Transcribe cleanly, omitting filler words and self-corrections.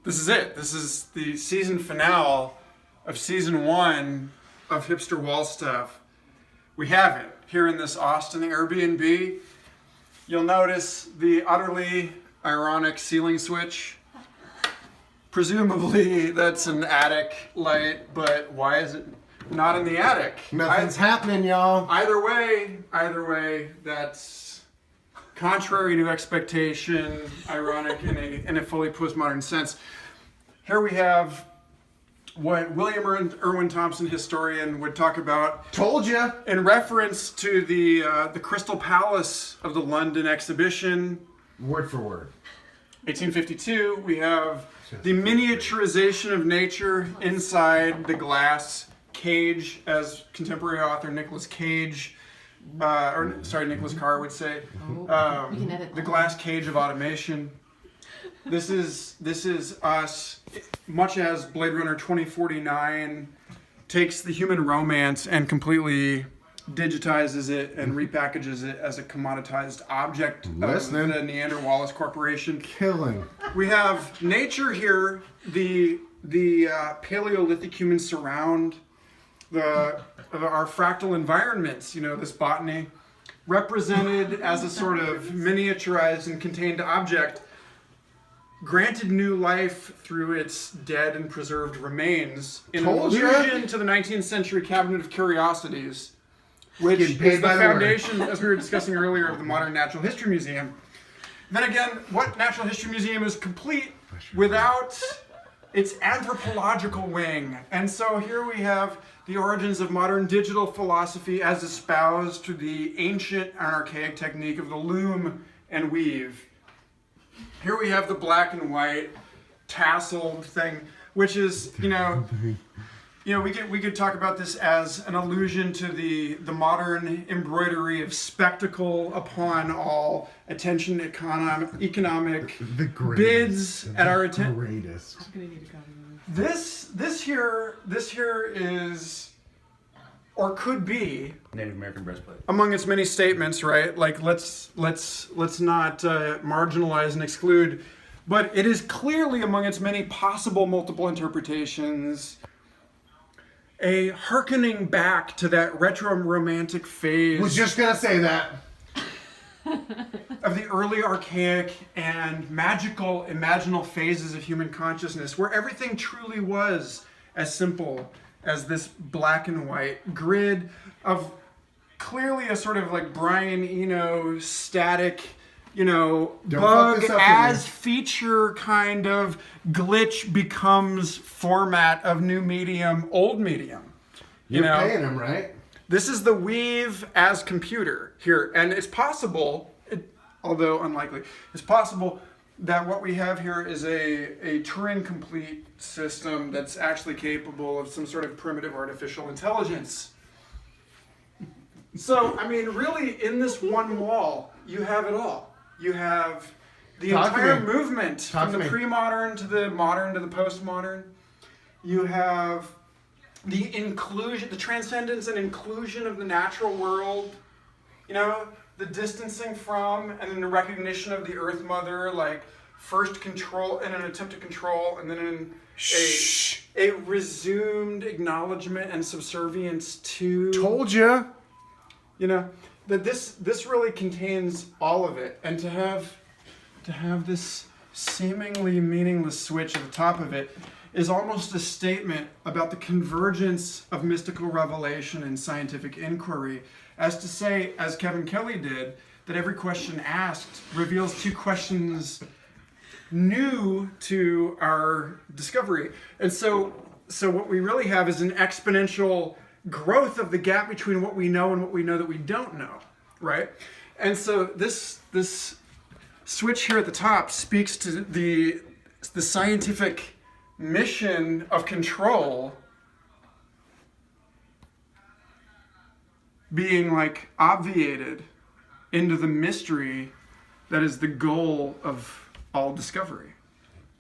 This is it. This is the season finale of season 1 of Hipster Wall Stuff. We have it here in this Austin Airbnb. You'll notice the utterly ironic ceiling switch. Presumably that's an attic light, but why is it not in the attic? Nothing's happening, y'all. Either way, that's contrary to expectation, ironic in a fully postmodern sense. Here we have what William Irwin Thompson, historian, would talk about. Told ya. In reference to the Crystal Palace of the London Exhibition. Word for word. 1852, we have the miniaturization of nature inside the glass cage, as contemporary author Nicholas Carr would say. The glass cage of automation. This is us, much as Blade Runner 2049 takes the human romance and completely digitizes it and repackages it as a commoditized object of the Neander Wallace Corporation. Killing. We have nature here, the Paleolithic human surround, our fractal environments, this botany, represented as a sort of miniaturized and contained object, granted new life through its dead and preserved remains, in allusion to the 19th century Cabinet of Curiosities, which is the foundation, as we were discussing earlier, of the Modern Natural History Museum. Then again, what Natural History Museum is complete without its anthropological wing? And so here we have the origins of modern digital philosophy as espoused to the ancient and archaic technique of the loom and weave. Here we have the black and white tasseled thing, which is, we could talk about this as an allusion to the modern embroidery of spectacle upon all attention economic bids at our attention. This here is, or could be, Native American breastplate. Among its many statements, right? Like let's not marginalize and exclude, but it is clearly among its many possible multiple interpretations a hearkening back to that retro-romantic phase. Was just gonna say that. Of the early archaic and magical imaginal phases of human consciousness, where everything truly was as simple as this black and white grid of clearly a sort of like Brian Eno static, bug as feature kind of glitch becomes format of new medium, old medium. You're paying him, right? This is the weave as computer here. And it's possible, although unlikely, it's possible that what we have here is a Turing-complete system that's actually capable of some sort of primitive artificial intelligence. So, really, in this one wall, you have it all. You have the entire movement from the pre-modern to the modern to the postmodern. You have the inclusion, the transcendence and inclusion of the natural world. The distancing from and then the recognition of the Earth Mother, like first control in an attempt to control, and then in a resumed acknowledgement and subservience to. Told ya. That this really contains all of it, and to have this seemingly meaningless switch at the top of it is almost a statement about the convergence of mystical revelation and scientific inquiry, as to say, as Kevin Kelly did, that every question asked reveals two questions new to our discovery. And so what we really have is an exponential growth of the gap between what we know and what we know that we don't know, right? And so this switch here at the top speaks to the scientific mission of control being like obviated into the mystery that is the goal of all discovery.